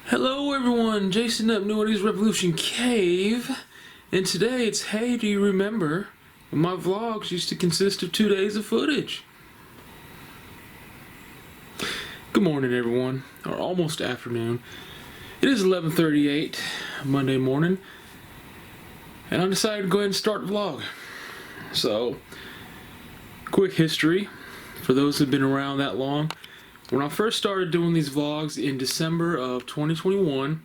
Hello everyone, Jason Upnority's Revolution Cave, and today it's Hey, do you remember when my vlogs used to consist of 2 days of footage? Good morning everyone, or almost afternoon. It is 11:38 Monday morning, and I decided to go ahead and start the vlog. So, quick history, for those who've been around that long. When I first started doing these vlogs in December of 2021,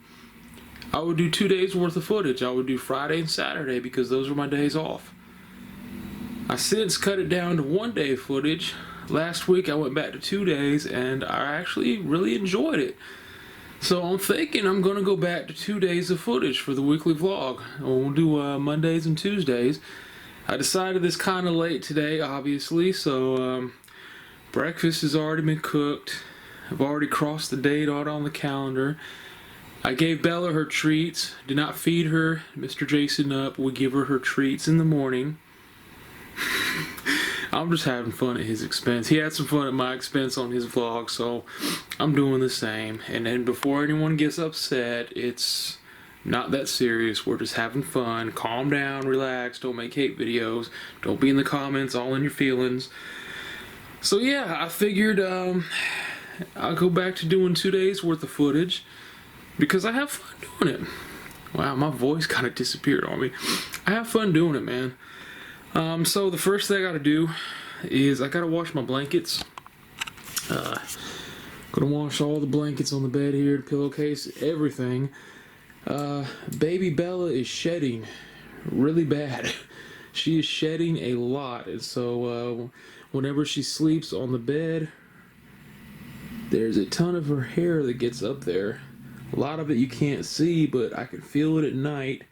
I would do 2 days worth of footage. I would do Friday and Saturday because those were my days off. I since cut it down to 1 day of footage. Last week I went back to 2 days and I actually really enjoyed it. So I'm thinking I'm going to go back to 2 days of footage for the weekly vlog. We'll do Mondays and Tuesdays. I decided this kind of late today, obviously, so breakfast has already been cooked. I've already crossed the date out on the calendar. I gave Bella her treats. Did not feed her. Mr. Jason Up would give her treats in the morning. I'm just having fun at his expense. He had some fun at my expense on his vlog, so I'm doing the same. And then before anyone gets upset, it's not that serious. We're just having fun. Calm down, relax, don't make hate videos. Don't be in the comments all in your feelings. So yeah, I figured I'll go back to doing 2 days worth of footage because I have fun doing it. Wow, my voice kind of disappeared on me. I have fun doing it, man. So the first thing I gotta do is I gotta wash my blankets. Gonna wash all the blankets on the bed here, the pillowcase, everything. Baby Bella is shedding really bad. She is shedding a lot, and so whenever she sleeps on the bed, there's a ton of her hair that gets up there. A lot of it you can't see, but I can feel it at night,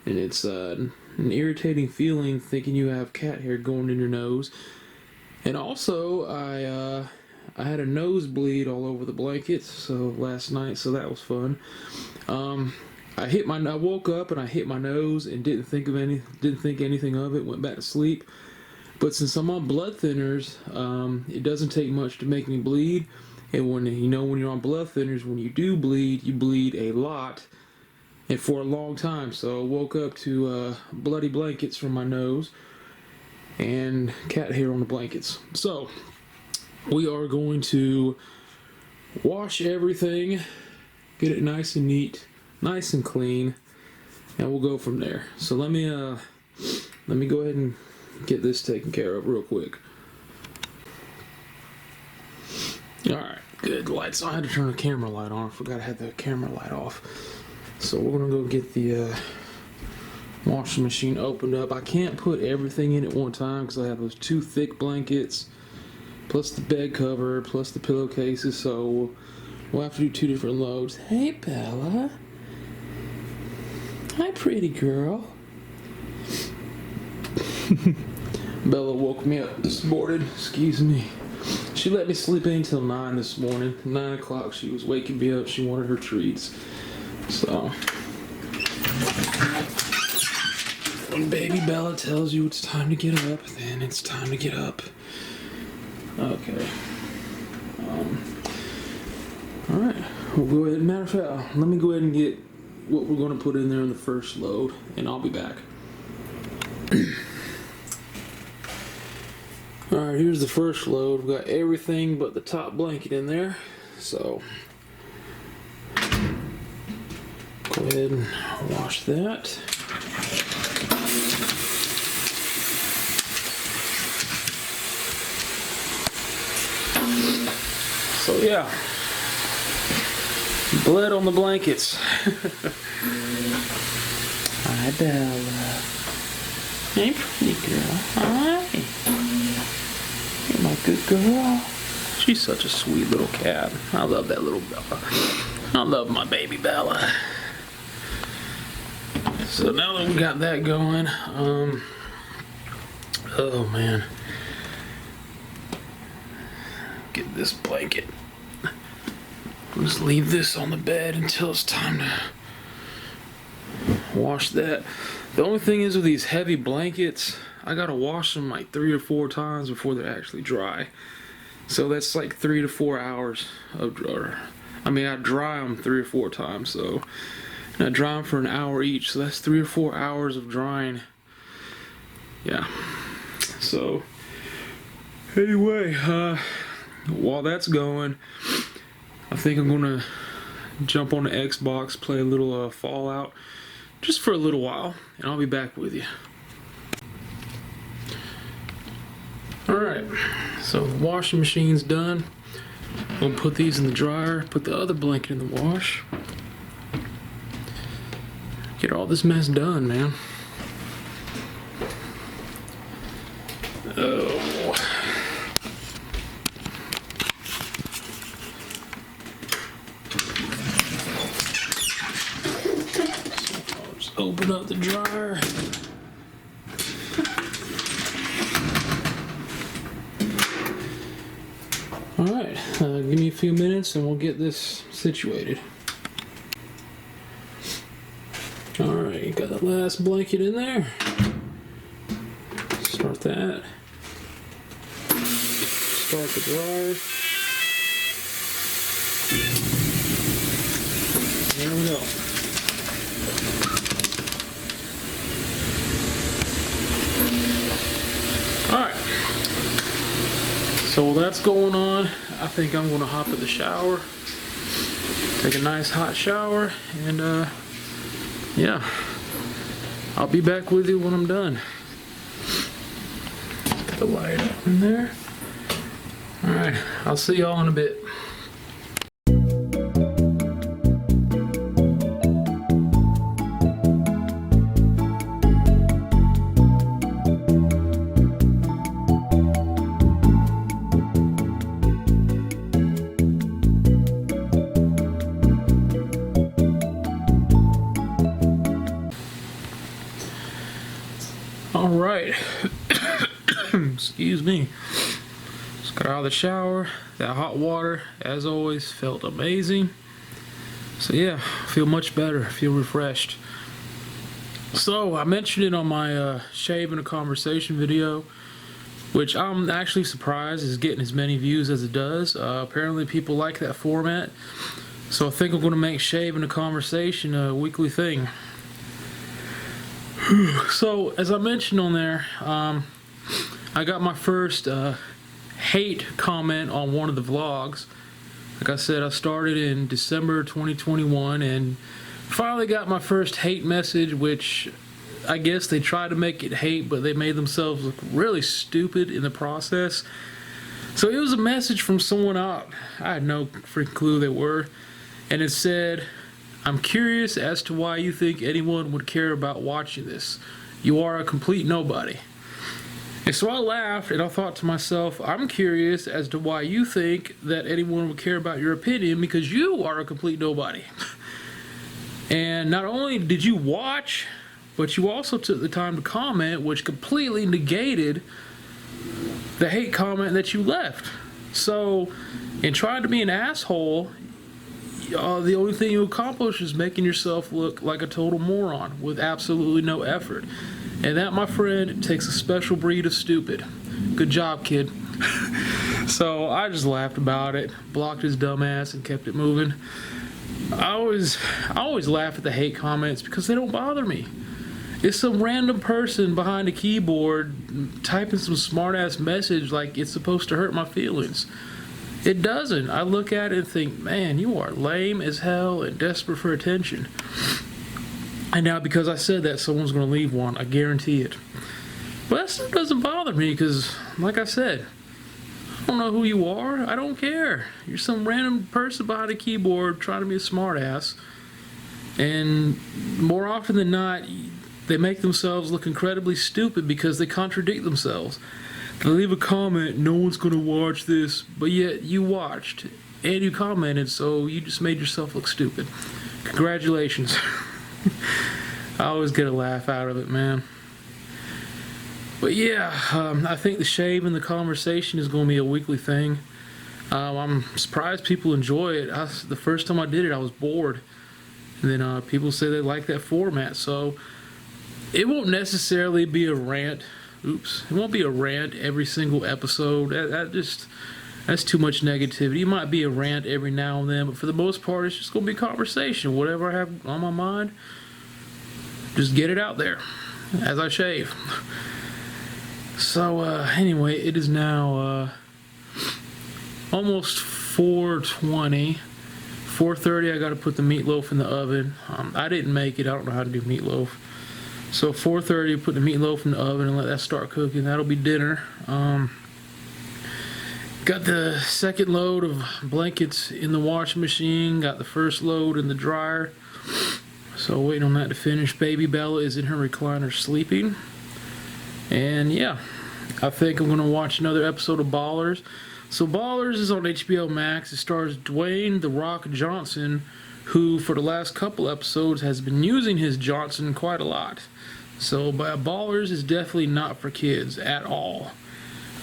and it's an irritating feeling thinking you have cat hair going in your nose. And also, I had a nosebleed all over the blankets so last night, so that was fun. I woke up and I hit my nose and didn't think anything of it. Went back to sleep. But since I'm on blood thinners, it doesn't take much to make me bleed. And when you're on blood thinners, when you do bleed, you bleed a lot and for a long time. So I woke up to bloody blankets from my nose and cat hair on the blankets. So we are going to wash everything, get it nice and neat, nice and clean, and we'll go from there. So let me go ahead and get this taken care of real quick. Alright, good. Lights on. I had to turn the camera light on. I forgot I had the camera light off. So we're gonna go get the washing machine opened up. I can't put everything in at one time because I have those 2 thick blankets, plus the bed cover, plus the pillowcases, so we'll have to do 2 different loads. Hey Bella. Hi pretty girl. Bella woke me up this morning, excuse me. She let me sleep in until 9 this morning. 9 o'clock she was waking me up. She wanted her treats. So, when baby Bella tells you it's time to get up, then it's time to get up. Okay. Alright, we'll go ahead. Matter of fact, let me go ahead and get what we're going to put in there in the first load, and I'll be back. Alright, here's the first load. We've got everything but the top blanket in there. So, go ahead and wash that. So yeah, blood on the blankets. Hi Bella. Hey pretty girl. Hi. You're my good girl. She's such a sweet little cat. I love that little Bella. I love my baby Bella. So now that we got that going, oh man. Get this blanket. I'll just leave this on the bed until it's time to wash that. The only thing is with these heavy blankets, I gotta wash them like 3 or 4 times before they're actually dry. So that's like 3 to 4 hours of, or I mean, I dry them 3 or 4 times, so and I dry them for an hour each, so that's 3 or 4 hours of drying. Yeah. So anyway, while that's going, I think I'm gonna jump on the Xbox, play a little Fallout, just for a little while, and I'll be back with you. Alright, so the washing machine's done. I'm gonna put these in the dryer, put the other blanket in the wash. Get all this mess done, man. Oh. So I'll just open up the dryer. Alright, give me a few minutes and we'll get this situated. Alright, got the last blanket in there. Start that. Start the dryer. There we go. Alright. So while that's going on, I think I'm going to hop in the shower, take a nice hot shower, and yeah, I'll be back with you when I'm done. Get the light up in there. Alright, I'll see y'all in a bit. Alright, excuse me. Just got out of the shower. That hot water, as always, felt amazing. So yeah, I feel much better, I feel refreshed. So I mentioned it on my Shave in a Conversation video, which I'm actually surprised is getting as many views as it does. Apparently people like that format. So I think I'm going to make Shave in a Conversation a weekly thing. So, as I mentioned on there, I got my first hate comment on one of the vlogs. Like I said, I started in December 2021 and finally got my first hate message, which I guess they tried to make it hate, but they made themselves look really stupid in the process. So it was a message from someone out. I had no freaking clue who they were. And it said, "I'm curious as to why you think anyone would care about watching this. You are a complete nobody." And so I laughed and I thought to myself, I'm curious as to why you think that anyone would care about your opinion, because you are a complete nobody. And not only did you watch, but you also took the time to comment, which completely negated the hate comment that you left. So, in trying to be an asshole, the only thing you accomplish is making yourself look like a total moron with absolutely no effort. And that, my friend, takes a special breed of stupid. Good job, kid. So I just laughed about it, blocked his dumb ass, and kept it moving. I always laugh at the hate comments because they don't bother me. It's some random person behind a keyboard typing some smart ass message like it's supposed to hurt my feelings. It doesn't. I look at it and think, man, you are lame as hell and desperate for attention. And now because I said that, someone's going to leave one. I guarantee it. But that stuff doesn't bother me because, like I said, I don't know who you are. I don't care. You're some random person behind a keyboard trying to be a smart ass. And more often than not, they make themselves look incredibly stupid because they contradict themselves. They leave a comment, no one's going to watch this, but yet you watched and you commented, so you just made yourself look stupid. Congratulations. I always get a laugh out of it, man. But yeah, I think the Shave in the Conversation is going to be a weekly thing. I'm surprised people enjoy it. The first time I did it, I was bored. And then people say they like that format, so it won't necessarily be a rant. It won't be a rant every single episode. That's too much negativity. It might be a rant every now and then, but for the most part, it's just gonna be conversation. Whatever I have on my mind, just get it out there as I shave. So anyway, it is now almost 4:20. 4:30, I got to put the meatloaf in the oven. I didn't make it. I don't know how to do meatloaf. So 4:30, put the meatloaf in the oven and let that start cooking. That'll be dinner. Got the second load of blankets in the washing machine. Got the first load in the dryer. So waiting on that to finish. Baby Bella is in her recliner sleeping. And yeah, I think I'm going to watch another episode of Ballers. So Ballers is on HBO Max. It stars Dwayne "The Rock" Johnson, who for the last couple episodes has been using his Johnson quite a lot. So Ballers is definitely not for kids at all.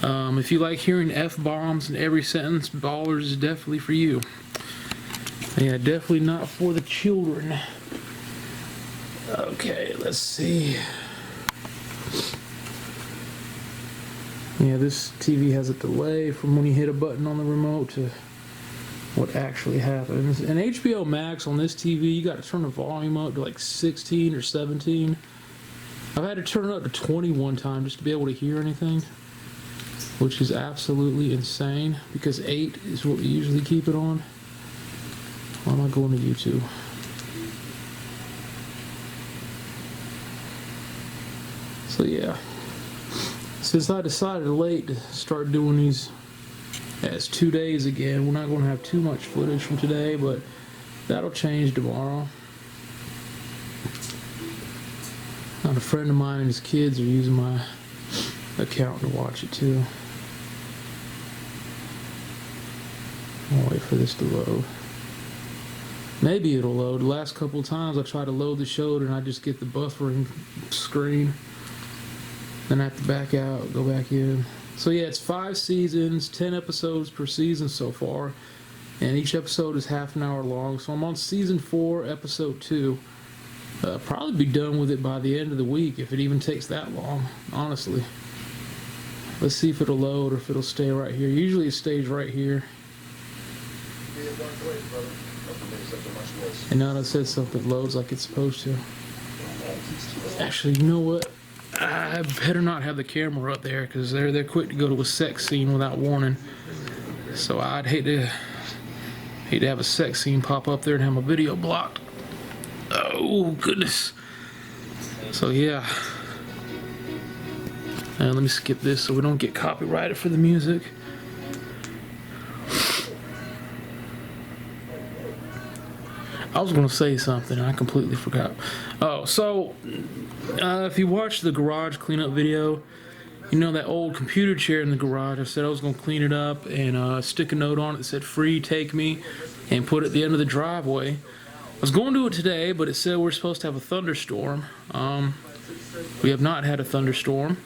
If you like hearing F-bombs in every sentence, Ballers is definitely for you. Yeah, definitely not for the children. Okay, let's see. Yeah, this TV has a delay from when you hit a button on the remote to what actually happens. And HBO Max on this TV, you got to turn the volume up to like 16 or 17. I've had to turn it up to 21 times just to be able to hear anything, which is absolutely insane because 8 is what we usually keep it on. Why am I going to YouTube? So yeah. Since I decided late to start doing these as 2 days again, we're not going to have too much footage from today, but that'll change tomorrow. And a friend of mine and his kids are using my account to watch it too. I'll wait for this to load. Maybe it'll load. The last couple of times I try to load the show and I just get the buffering screen. Then I have to back out, go back in. So yeah, it's 5 seasons, 10 episodes per season so far, and each episode is half an hour long. So I'm on season 4, episode 2. Probably be done with it by the end of the week if it even takes that long, honestly. Let's see if it'll load or if it'll stay right here. Usually it stays right here. And now that it says something loads like it's supposed to. Actually, you know what? I better not have the camera up there because they're quick to go to a sex scene without warning. So I'd hate to have a sex scene pop up there and have my video blocked. Oh goodness. So yeah. And let me skip this so we don't get copyrighted for the music. I was going to say something and I completely forgot. Oh, so if you watch the garage cleanup video, you know that old computer chair in the garage, I said I was going to clean it up and stick a note on it that said "free, take me," and put it at the end of the driveway. I was going to do it today, but it said we're supposed to have a thunderstorm. We have not had a thunderstorm.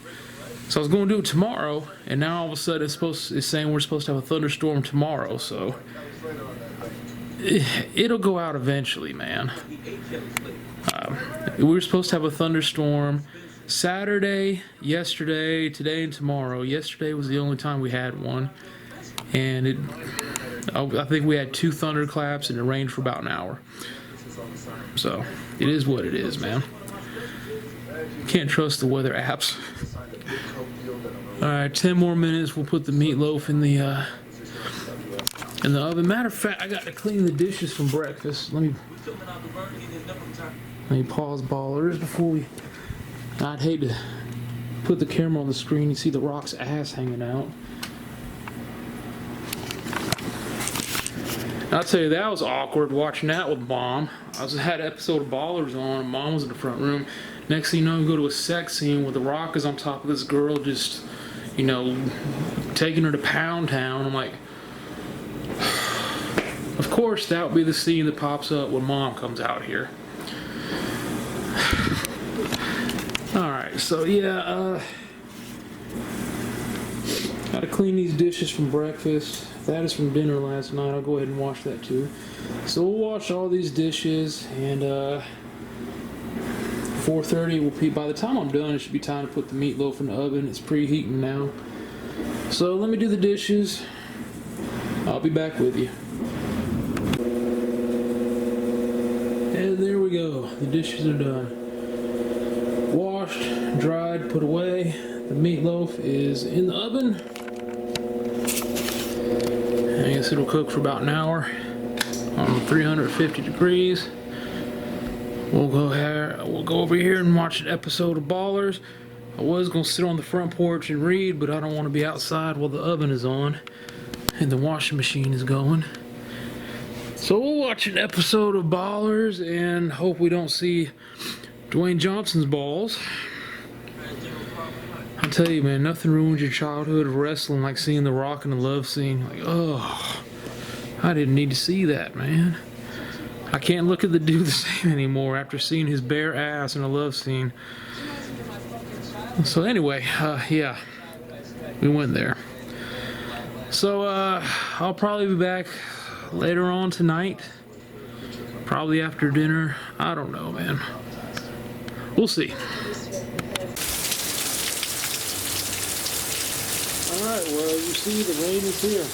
So I was going to do it tomorrow, and now all of a sudden it's saying we're supposed to have a thunderstorm tomorrow, so it'll go out eventually, man. We were supposed to have a thunderstorm Saturday, yesterday, today, and tomorrow. Yesterday was the only time we had one, and I think we had 2 thunderclaps, and it rained for about an hour. So it is what it is, man. Can't trust the weather apps. All right, 10 more minutes. We'll put the meatloaf in the oven. Matter of fact, I got to clean the dishes from breakfast. Let me pause Ballers before we. I'd hate to put the camera on the screen and see the Rock's ass hanging out. I'll tell you, that was awkward watching that with Mom. I had an episode of Ballers on, and Mom was in the front room. Next thing you know, we go to a sex scene where the Rock is on top of this girl, just, you know, taking her to Pound Town. I'm like, of course, that would be the scene that pops up when Mom comes out here. Alright, so yeah, gotta clean these dishes from breakfast. That is from dinner last night. I'll go ahead and wash that too. So we'll wash all these dishes, and 4:30 will be. By the time I'm done, it should be time to put the meatloaf in the oven. It's preheating now. So let me do the dishes. I'll be back with you. And there we go. The dishes are done. Washed, dried, put away. The meatloaf is in the oven. I guess it'll cook for about an hour on 350 degrees. We'll go over here and watch an episode of Ballers. I was gonna sit on the front porch and read, but I don't want to be outside while the oven is on and the washing machine is going. So we'll watch an episode of Ballers and hope we don't see Dwayne Johnson's balls. I'll tell you, man, nothing ruins your childhood of wrestling like seeing The Rock in a love scene. Like, oh, I didn't need to see that, man. I can't look at the dude the same anymore after seeing his bare ass in a love scene. So anyway, yeah, we went there. So I'll probably be back later on tonight, probably after dinner. I don't know, man. We'll see. Alright, well, you see, the rain is here.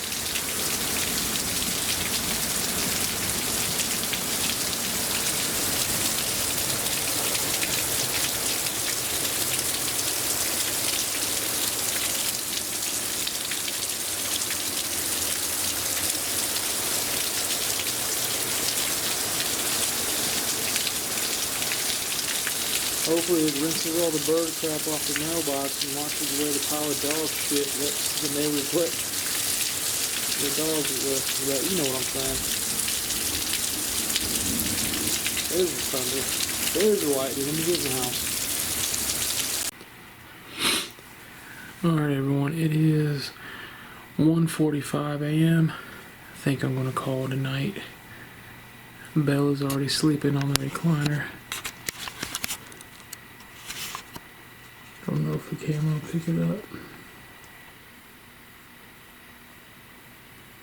Hopefully it rinses all the bird crap off the mailbox and washes away the pile of dog shit that the neighbors put their dogs with. But you know what I'm saying. There's the thunder. There's the lightning. Let me get in the house. Alright everyone, it is 1:45 a.m. I think I'm going to call it a night. Bella's already sleeping on the recliner. Don't know if the camera will pick it up.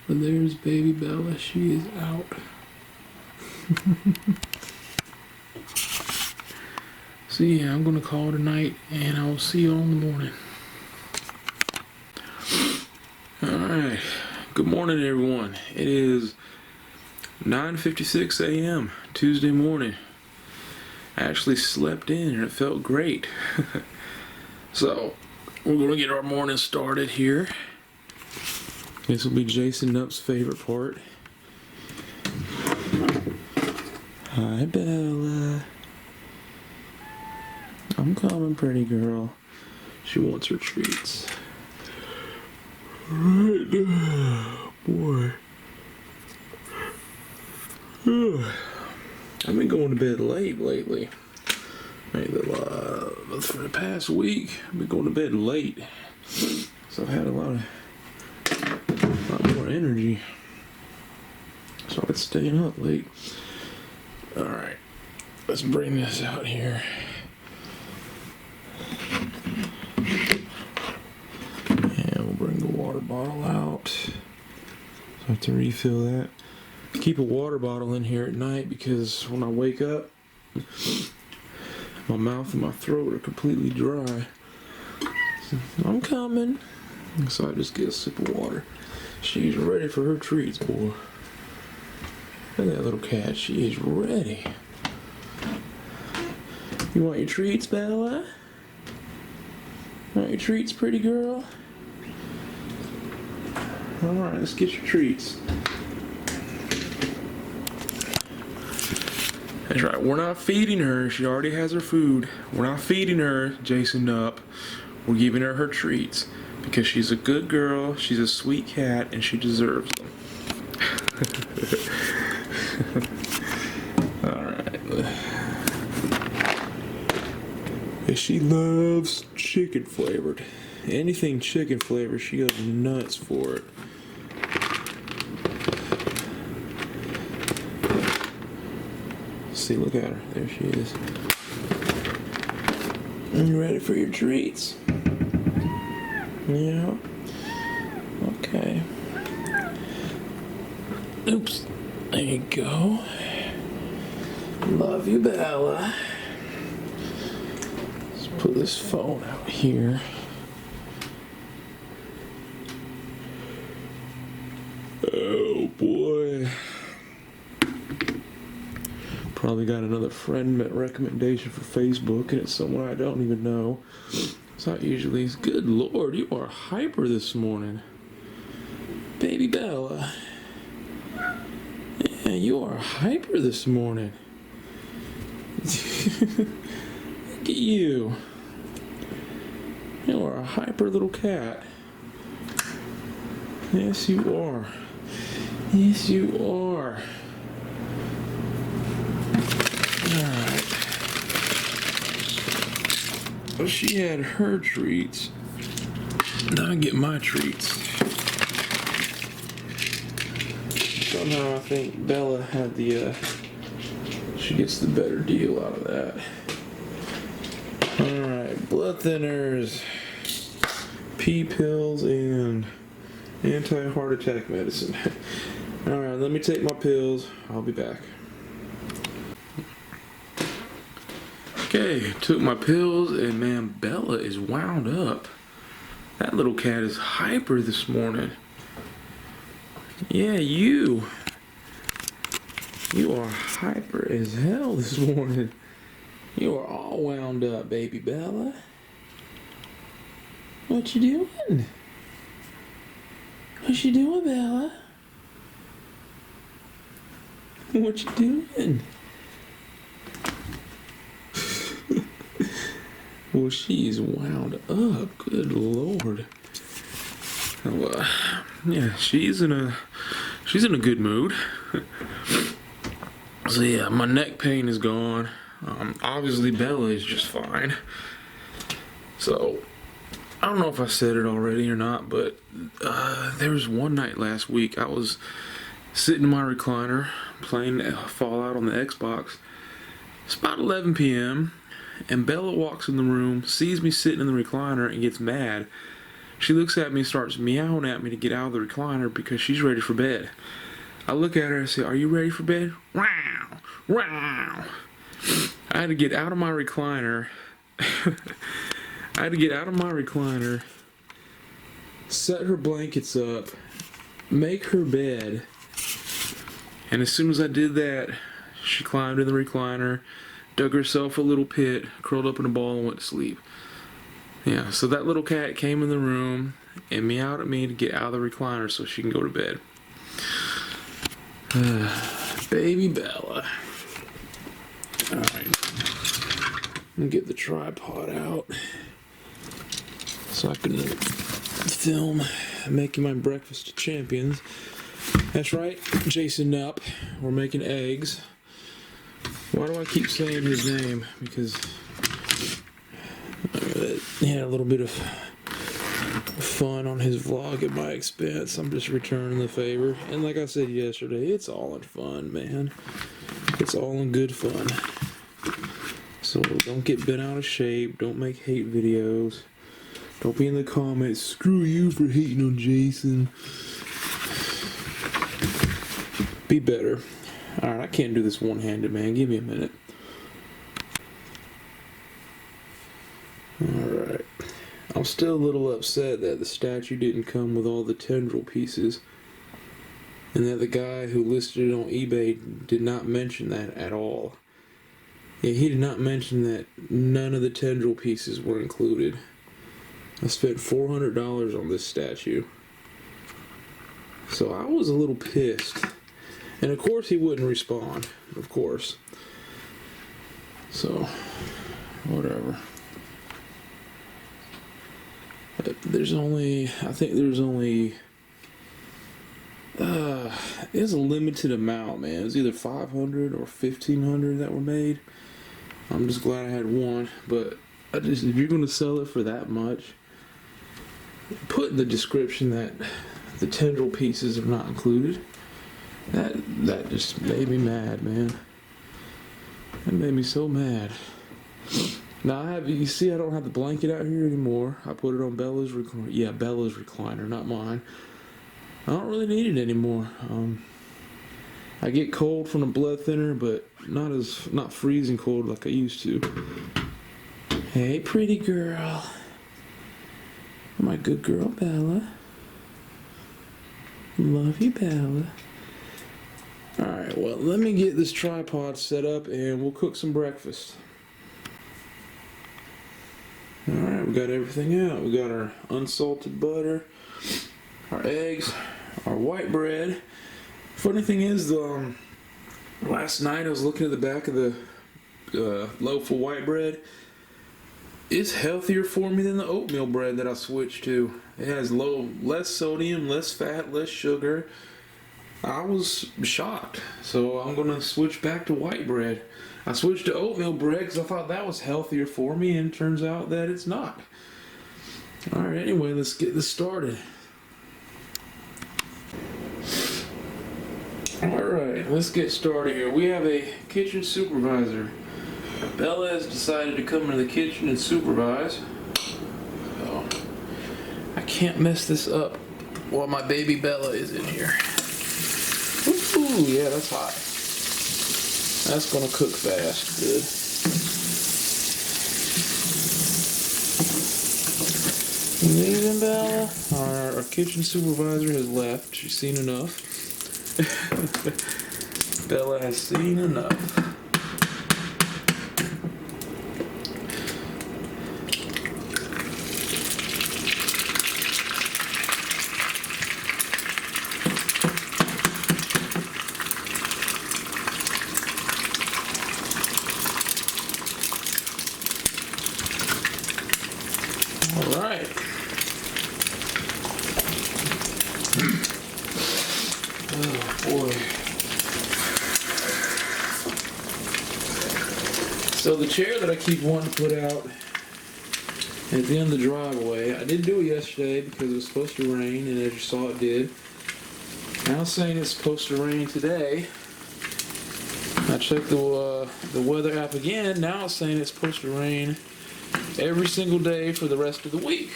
But there's baby Bella. She is out. So yeah, I'm gonna call it a night and I will see you all in the morning. Alright. Good morning everyone. It is 9:56 a.m. Tuesday morning. I actually slept in and it felt great. So, we're going to get our morning started here. This will be Jason Nupp's favorite part. Hi, Bella. I'm coming, pretty girl. She wants her treats. Right now, boy. I've been going to bed late lately. For the past week, I've been going to bed late, so I've had a lot more energy, so I've been staying up late. Alright, let's bring this out here. And we'll bring the water bottle out, so I have to refill that. Keep a water bottle in here at night because when I wake up, my mouth and my throat are completely dry. I'm coming. So I just get a sip of water. She's ready for her treats, boy. Look at that little cat. She is ready. You want your treats, Bella? Want your treats, pretty girl? Alright, let's get your treats. That's right, we're not feeding her. She already has her food. We're not feeding her, Jason Nupp. We're giving her her treats because she's a good girl, she's a sweet cat, and she deserves them. Alright. She loves chicken flavored. Anything chicken flavored, she goes nuts for it. See, look at her. There she is. You ready for your treats? Yeah. Okay. Oops. There you go. Love you, Bella. Let's put this phone out here. boy. Probably got another friend recommendation for Facebook, and it's someone I don't even know. So it usually is. Good Lord, you are hyper this morning. Baby Bella. Yeah, you are hyper this morning. Look at you. You are a hyper little cat. Yes, you are. Yes, you are. Alright. Well, she had her treats. Now I get my treats. Somehow I think Bella had she gets the better deal out of that. Alright, blood thinners, pee pills, and anti-heart attack medicine. Alright, let me take my pills. I'll be back. Okay, took my pills, and man, Bella is wound up. That little cat is hyper this morning. Yeah, you are hyper as hell this morning. You are all wound up, baby Bella. What you doing? What you doing, Bella? What you doing? Well, she is wound up. Good Lord. Well, yeah, she's in a good mood. So yeah, my neck pain is gone. Obviously Bella is just fine. So I don't know if I said it already or not, but there was one night last week I was sitting in my recliner playing Fallout on the Xbox. It's about 11 p.m. and Bella walks in the room, sees me sitting in the recliner, and gets mad. She looks at me and starts meowing at me to get out of the recliner because she's ready for bed. I look at her and say, "Are you ready for bed?" Wow, wow. I had to get out of my recliner. Set her blankets up, make her bed, and as soon as I did that, she climbed in the recliner, dug herself a little pit, curled up in a ball, and went to sleep. Yeah, so that little cat came in the room and meowed at me to get out of the recliner so she can go to bed. Baby Bella. Alright. Let me get the tripod out so I can film making my breakfast of champions. That's right, Jason Nupp. We're making eggs. Why do I keep saying his name? Because he had a little bit of fun on his vlog at my expense. I'm just returning the favor. And like I said yesterday, it's all in fun, man. It's all in good fun. So don't get bent out of shape. Don't make hate videos. Don't be in the comments, "Screw you for hating on Jason." Be better. Alright, I can't do this one-handed, man. Give me a minute. Alright. I'm still a little upset that the statue didn't come with all the tendril pieces, and that the guy who listed it on eBay did not mention that at all. Yeah, he did not mention that none of the tendril pieces were included. I spent $400 on this statue. So I was a little pissed. And of course he wouldn't respond. Of course. So, whatever. There's only it's a limited amount, man. It was either 500 or 1,500 that were made. I'm just glad I had one, but if you're going to sell it for that much, put in the description that the tendril pieces are not included. That just made me mad, man. That made me so mad. Now you see I don't have the blanket out here anymore. I put it on Bella's recliner. Yeah, Bella's recliner, not mine. I don't really need it anymore. I get cold from the blood thinner, but not freezing cold like I used to. Hey, pretty girl. My good girl, Bella. Love you, Bella. Alright, well, let me get this tripod set up and we'll cook some breakfast. Alright, we got everything out. We got our unsalted butter, our eggs, our white bread. Funny thing is, last night I was looking at the back of the loaf of white bread. It's healthier for me than the oatmeal bread that I switched to. It has less sodium, less fat, less sugar. I was shocked, so I'm gonna switch back to white bread. I switched to oatmeal bread because I thought that was healthier for me, and it turns out that it's not. Alright, anyway, let's get this started. Alright, let's get started here. We have a kitchen supervisor. Bella has decided to come into the kitchen and supervise. So, I can't mess this up while my baby Bella is in here. Ooh, yeah, that's hot. That's gonna cook fast. Good. Leaving Bella. Our kitchen supervisor has left. She's seen enough. Bella has seen enough. Alright. Oh boy. So the chair that I keep wanting to put out at the end of the driveway, I did do it yesterday because it was supposed to rain, and as you saw it did. Now it's saying it's supposed to rain today. I checked the weather app again. Now it's saying it's supposed to rain every single day for the rest of the week.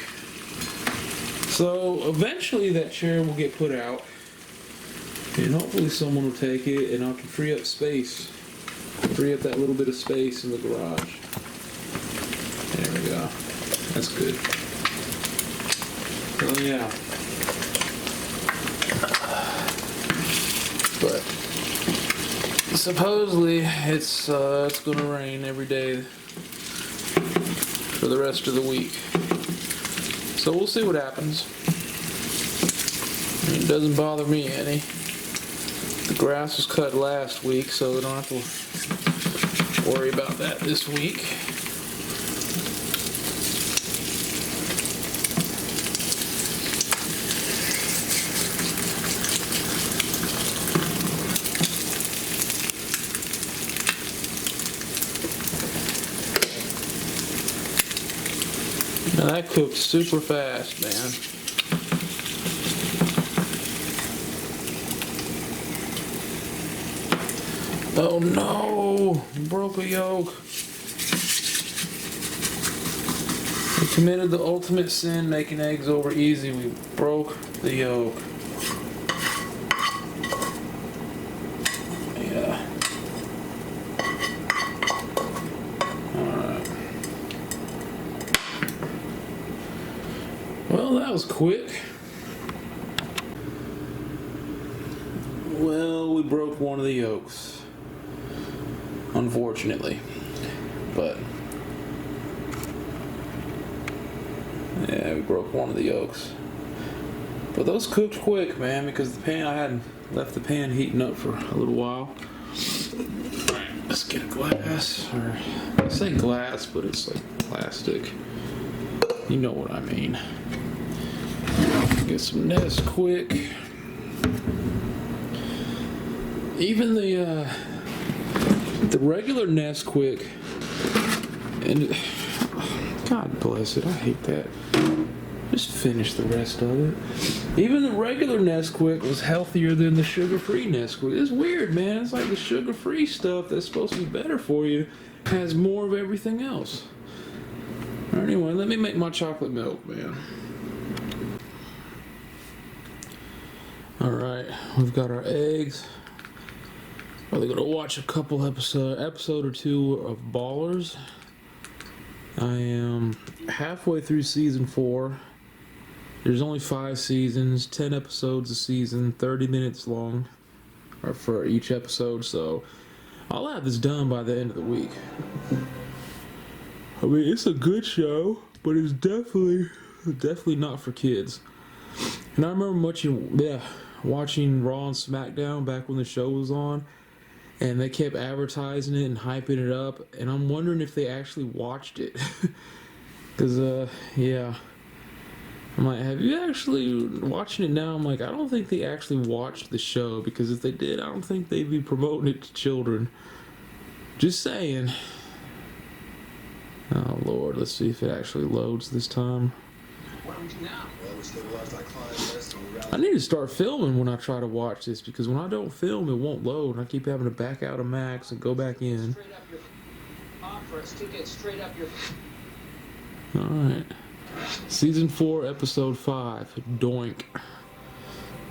So eventually that chair will get put out, and hopefully someone will take it and I can free up space. Free up that little bit of space in the garage. There we go. That's good. So yeah. But supposedly it's gonna rain every day for the rest of the week. So we'll see what happens. It doesn't bother me any. The grass was cut last week, so we don't have to worry about that this week. Now that cooked super fast, man. Oh no! Broke a yolk. We committed the ultimate sin, making eggs over easy. We broke the yolk. Yeah. Alright. Well, that was quick. Well, we broke one of the yolks. Unfortunately. But yeah, we broke one of the yolks. But those cooked quick, man, because the pan, I hadn't left the pan heating up for a little while. Alright, let's get a glass, or I say glass, but it's like plastic. You know what I mean. Get some Nesquik. Even the regular Nesquik, and God bless it, I hate that. Just finish the rest of it. Even the regular Nesquik was healthier than the sugar-free Nesquik. It's weird, man. It's like the sugar-free stuff that's supposed to be better for you has more of everything else. Anyway, let me make my chocolate milk, man. Alright, we've got our eggs. Probably gonna watch a couple episode or two of Ballers. I am halfway through season 4. There's only 5 seasons, 10 episodes a season, 30 minutes long. or for each episode, so I'll have this done by the end of the week. I mean, it's a good show, but it's definitely not for kids. And I remember watching Raw and SmackDown back when the show was on, and they kept advertising it and hyping it up, and I'm wondering if they actually watched it. Because, yeah. I'm like, have you actually watching it now? I'm like, I don't think they actually watched the show, because if they did, I don't think they'd be promoting it to children. Just saying. Oh Lord, let's see if it actually loads this time. What do we do now? Well, we still lost our client list. I need to start filming when I try to watch this, because when I don't film, it won't load. I keep having to back out of Max and go back in. Straight up your offer to get straight up your. Alright. Season 4, Episode 5. Doink.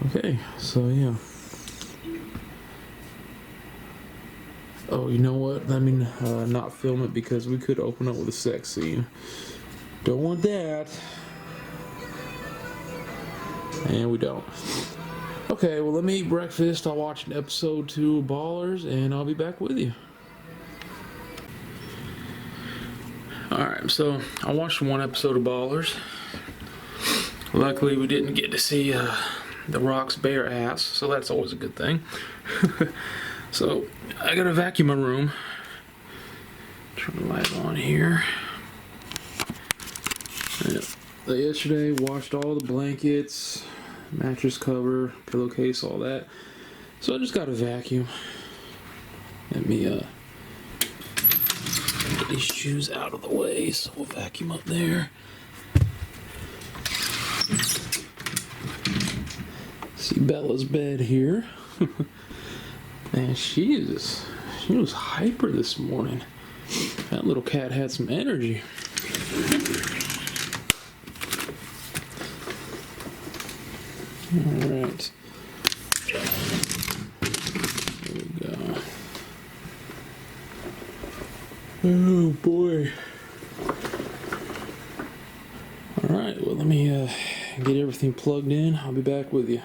Okay, so yeah. Oh, you know what? Let me not film it, because we could open up with a sex scene. Don't want that. And we don't. Okay, well, let me eat breakfast. I'll watch an episode 2 of Ballers, and I'll be back with you. Alright, so I watched one episode of Ballers. Luckily, we didn't get to see The Rock's bare ass, so that's always a good thing. So, I gotta vacuum my room. Turn the light on here. Yesterday, washed all the blankets, mattress cover, pillowcase, all that. So I just got a vacuum. Let me get these shoes out of the way, so we'll vacuum up there. See Bella's bed here. Man, she was hyper this morning. That little cat had some energy. Alright. There we go. Oh boy. Alright, well let me get everything plugged in. I'll be back with you.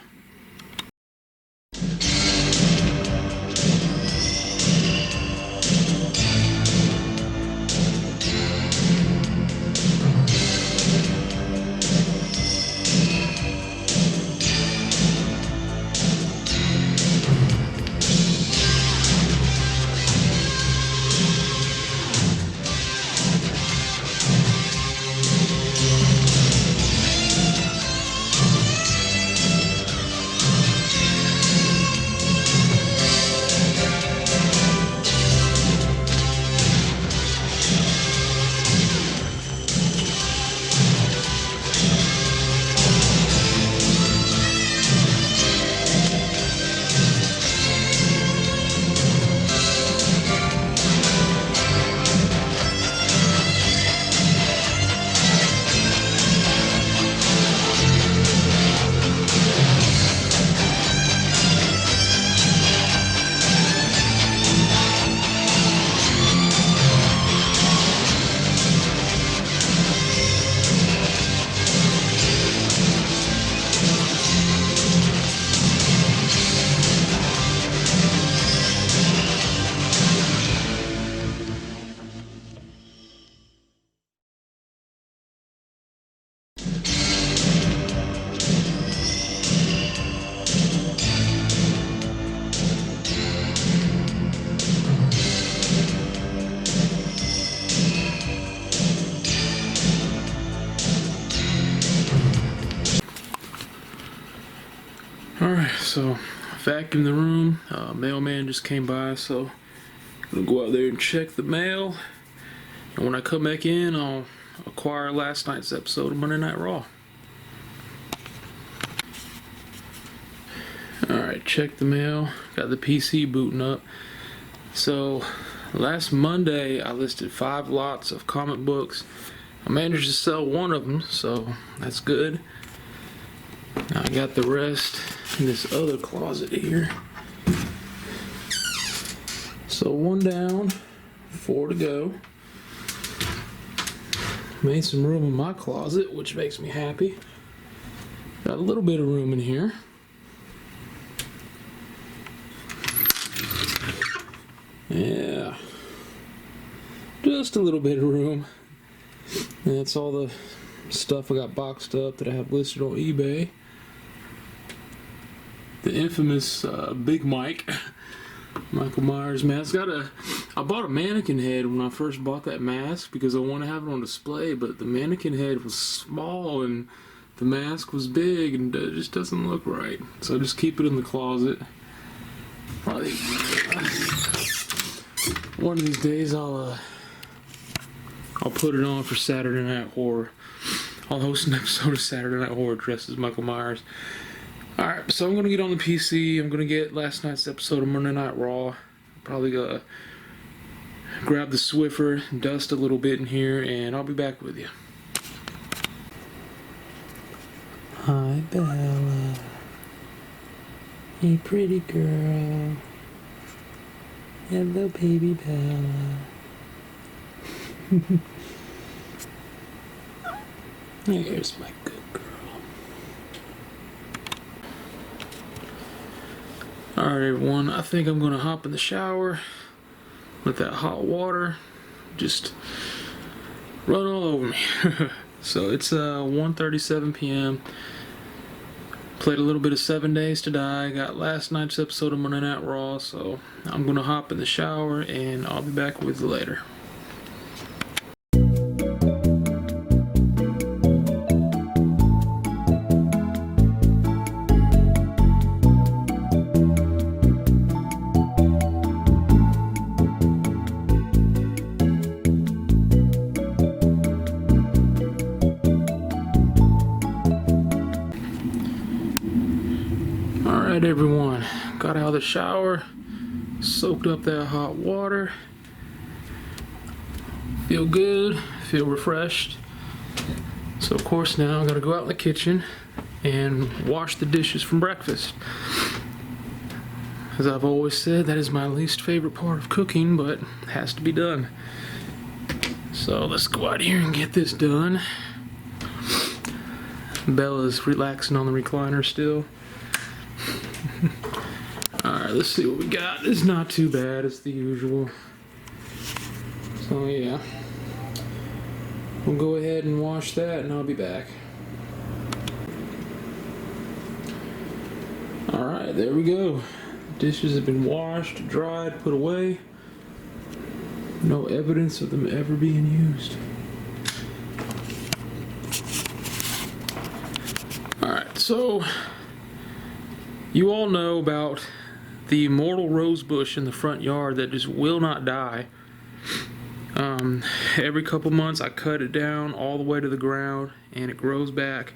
Alright, so vacuum the room. Mailman just came by, so I'm gonna go out there and check the mail. And when I come back in, I'll acquire last night's episode of Monday Night Raw. Alright, check the mail. Got the PC booting up. So, last Monday, I listed 5 lots of comic books. I managed to sell one of them, so that's good. Now I got the rest in this other closet here. So 1 down, 4 to go. Made some room in my closet, which makes me happy. Got a little bit of room in here. Yeah. Just a little bit of room. And that's all the stuff I got boxed up that I have listed on eBay. The infamous Big Mike, Michael Myers mask. I bought a mannequin head when I first bought that mask because I want to have it on display, but the mannequin head was small and the mask was big and it just doesn't look right. So I just keep it in the closet. Probably one of these days I'll put it on for Saturday Night Horror. I'll host an episode of Saturday Night Horror dressed as Michael Myers. Alright, so I'm going to get on the PC. I'm going to get last night's episode of Monday Night Raw. Probably gonna grab the Swiffer, dust a little bit in here, and I'll be back with you. Hi, Bella. Hey, pretty girl. Hello, baby Bella. Here's my good girl. Alright, everyone, I think I'm gonna hop in the shower, let that hot water just run all over me. So it's 1:37 p.m. Played a little bit of 7 Days to Die, got last night's episode of Monday Night Raw, so I'm gonna hop in the shower and I'll be back with you later. Alright, everyone, got out of the shower, soaked up that hot water, feel good, feel refreshed. So of course now I gotta go out in the kitchen and wash the dishes from breakfast. As I've always said, that is my least favorite part of cooking, but it has to be done. So let's go out here and get this done. Bella's relaxing on the recliner still. Alright, let's see what we got. It's not too bad, it's the usual. So yeah, we'll go ahead and wash that and I'll be back. Alright, there we go. Dishes have been washed, dried, put away. No evidence of them ever being used. Alright, so you all know about the immortal rose bush in the front yard that just will not die. Every couple months I cut it down all the way to the ground and it grows back.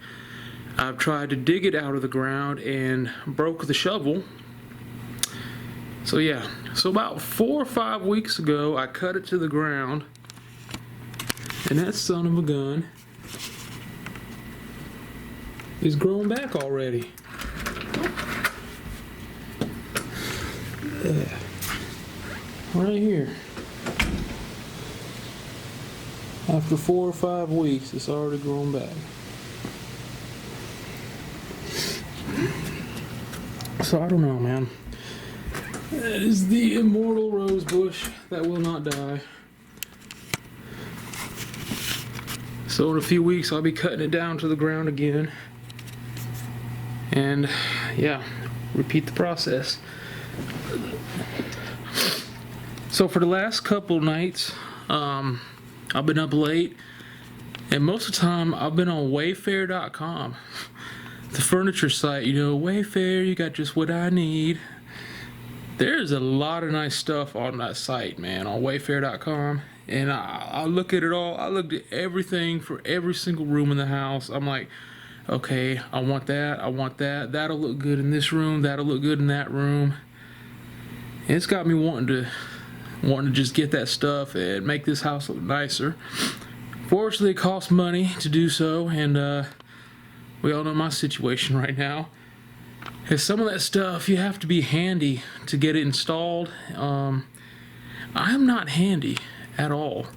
I've tried to dig it out of the ground and broke the shovel. So yeah, so about 4 or 5 weeks ago I cut it to the ground and that son of a gun is growing back already. Yeah. Right here. After 4 or 5 weeks, it's already grown back. So I don't know, man. That is the immortal rose bush that will not die. So in a few weeks, I'll be cutting it down to the ground again. And yeah, repeat the process. So for the last couple nights, I've been up late, and most of the time I've been on Wayfair.com, the furniture site. You know, Wayfair, you got just what I need. There's a lot of nice stuff on that site, man, on Wayfair.com, and I look at it all. I looked at everything for every single room in the house. I'm like, okay, I want that, I want that. That'll look good in this room, that'll look good in that room. And it's got me wanting to just get that stuff and make this house look nicer. Fortunately, it costs money to do so, and we all know my situation right now. And some of that stuff, you have to be handy to get it installed. I'm not handy at all.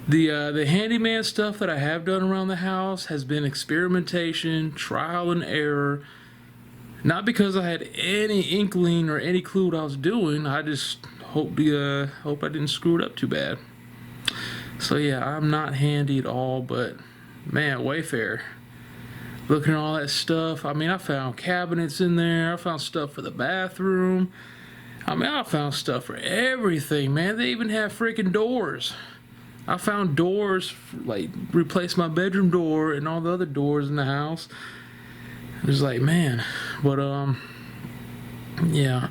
The handyman stuff that I have done around the house has been experimentation, trial and error. Not because I had any inkling or any clue what I was doing. I just hope I didn't screw it up too bad. So yeah, I'm not handy at all, but man, Wayfair. Looking at all that stuff, I mean, I found cabinets in there. I found stuff for the bathroom. I mean, I found stuff for everything, man. They even have freaking doors. I found doors, like, replace my bedroom door and all the other doors in the house. It was like, man. But, yeah.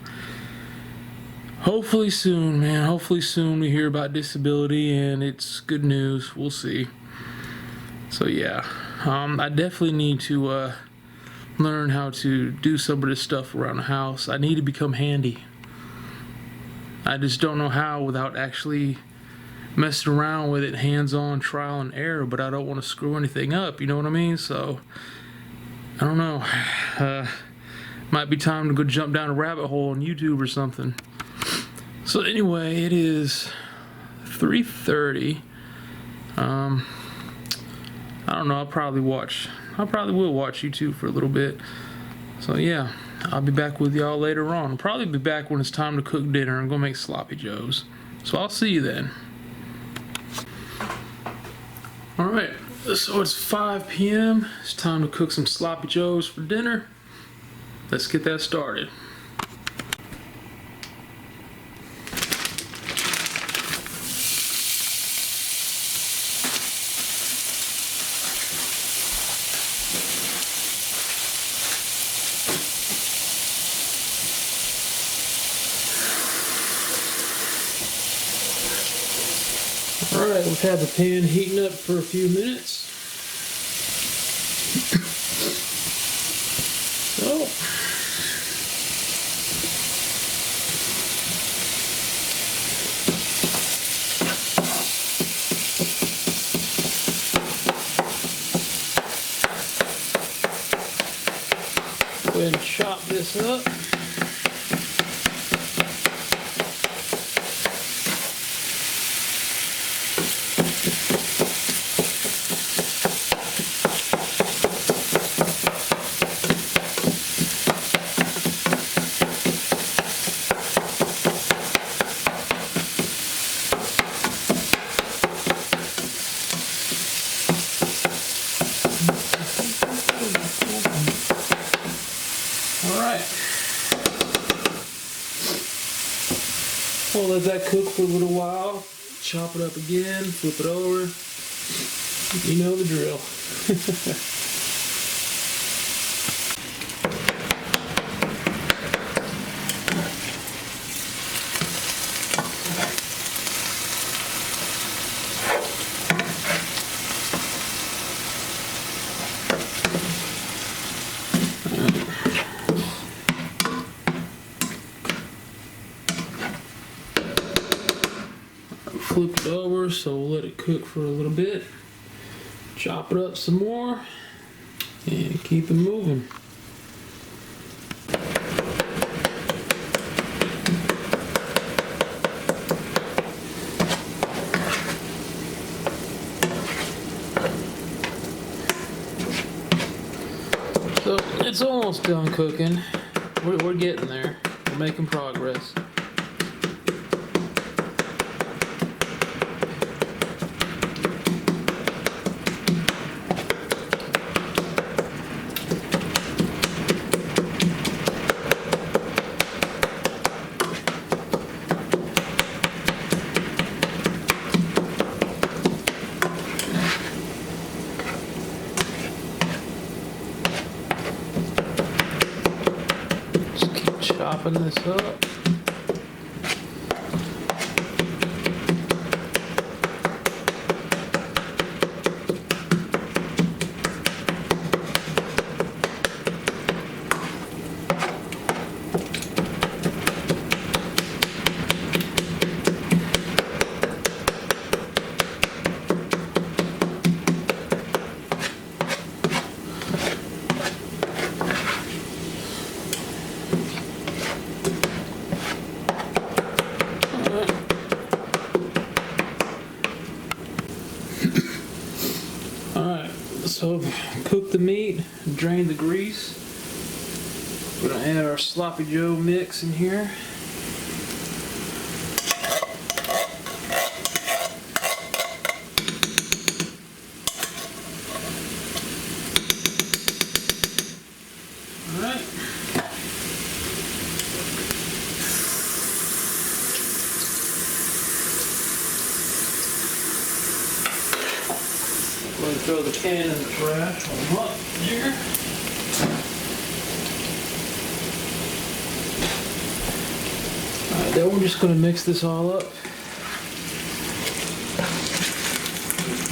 Hopefully soon, man. Hopefully soon we hear about disability and it's good news. We'll see. So, yeah. I definitely need to learn how to do some of this stuff around the house. I need to become handy. I just don't know how without actually messing around with it, hands-on, trial and error, but I don't want to screw anything up, you know what I mean? So, I don't know. Might be time to go jump down a rabbit hole on YouTube or something. So anyway, it is 3:30. I don't know, I probably will watch YouTube for a little bit. So yeah, I'll be back with y'all later on. I'll probably be back when it's time to cook dinner. I'm gonna make sloppy joes. So I'll see you then. Alright, so it's 5 p.m. It's time to cook some sloppy joes for dinner. Let's get that started. Alright, we've had the pan heating up for a few minutes. So, go ahead and chop this up. Alright. We'll let that cook for a little while. Chop it up again, flip it over. You know the drill. Flip it over, so we'll let it cook for a little bit. Chop it up some more and keep it moving. So it's almost done cooking. We're getting there. We're making progress. Chopping this up. So cook the meat, drain the grease. We're gonna add our sloppy joe mix in here. going to throw the can in the trash on up here. Alright, then we're just going to mix this all up.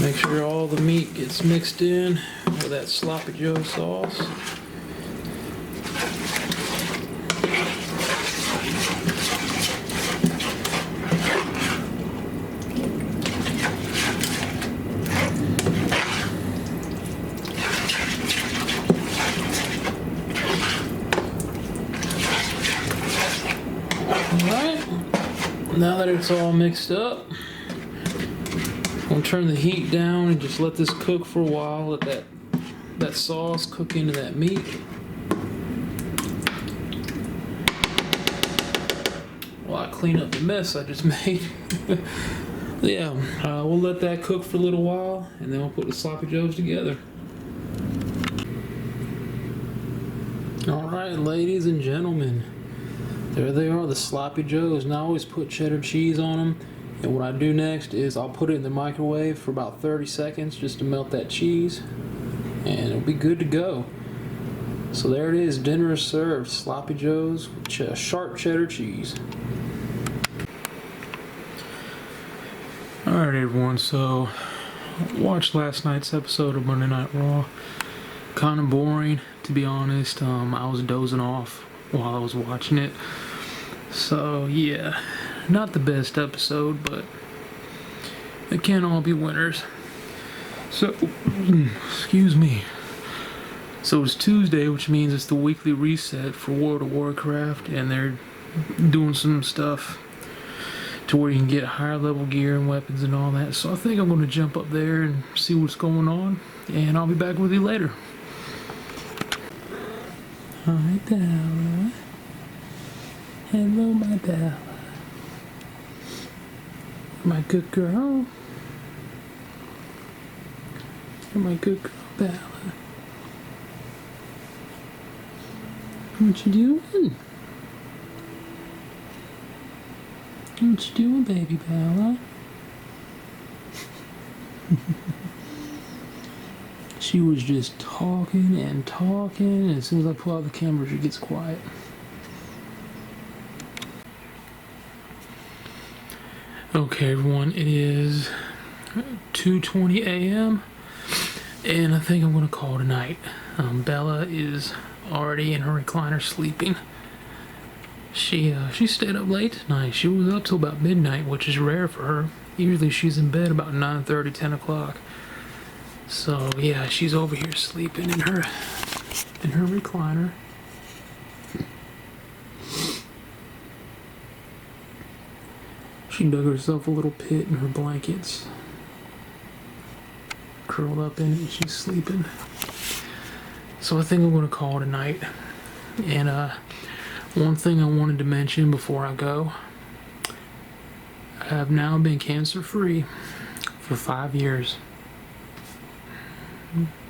Make sure all the meat gets mixed in with that Sloppy Joe sauce. Alright, now that it's all mixed up, I'll turn the heat down and just let this cook for a while. Let that sauce cook into that meat. While I clean up the mess I just made. Yeah, we'll let that cook for a little while, and then we'll put the Sloppy Joes together. Alright, ladies and gentlemen, there they are, the Sloppy Joes. Now I always put cheddar cheese on them. And what I do next is I'll put it in the microwave for about 30 seconds just to melt that cheese, and it'll be good to go. So there it is, dinner is served. Sloppy Joes with sharp cheddar cheese. Alright everyone, so watched last night's episode of Monday Night Raw. Kind of boring, to be honest. I was dozing off while I was watching it. So yeah. Not the best episode, but it can't all be winners. So, excuse me. So it's Tuesday, which means it's the weekly reset for World of Warcraft, and they're doing some stuff to where you can get higher level gear and weapons and all that. So I think I'm going to jump up there and see what's going on, and I'll be back with you later. Hi, Bella. Hello, my Bella. My good girl. You're my good girl, Bella. What you doing? What you doing, baby Bella? She was just talking and talking, and as soon as I pull out the camera, she gets quiet. Okay everyone, it is 2:20 a.m. and I think I'm going to call tonight. Bella is already in her recliner sleeping. She stayed up late tonight. She was up till about midnight, which is rare for her. Usually she's in bed about 9:30, 10 o'clock. So yeah, she's over here sleeping in her recliner. She dug herself a little pit in her blankets, curled up in it, and she's sleeping. So I think I'm going to call it a night. And one thing I wanted to mention before I go, I have now been cancer-free for 5 years.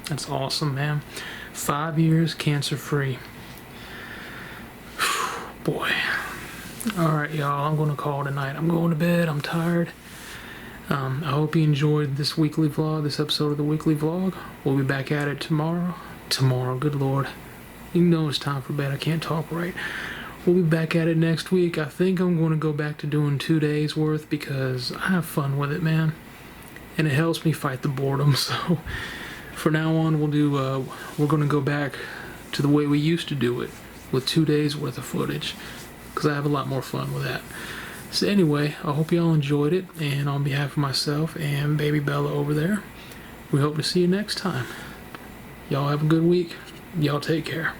That's awesome, man. 5 years cancer-free. Boy. Alright, y'all, I'm going to call it a night. I'm going to bed. I'm tired. I hope you enjoyed this weekly vlog, this episode of the weekly vlog. We'll be back at it tomorrow. Tomorrow, good lord. You know it's time for bed. I can't talk right. We'll be back at it next week. I think I'm going to go back to doing 2 days worth because I have fun with it, man. And it helps me fight the boredom. So for now on, we're going to go back to the way we used to do it with 2 days worth of footage, because I have a lot more fun with that. So anyway, I hope y'all enjoyed it, and on behalf of myself and baby Bella over there, we hope to see you next time. Y'all have a good week. Y'all take care.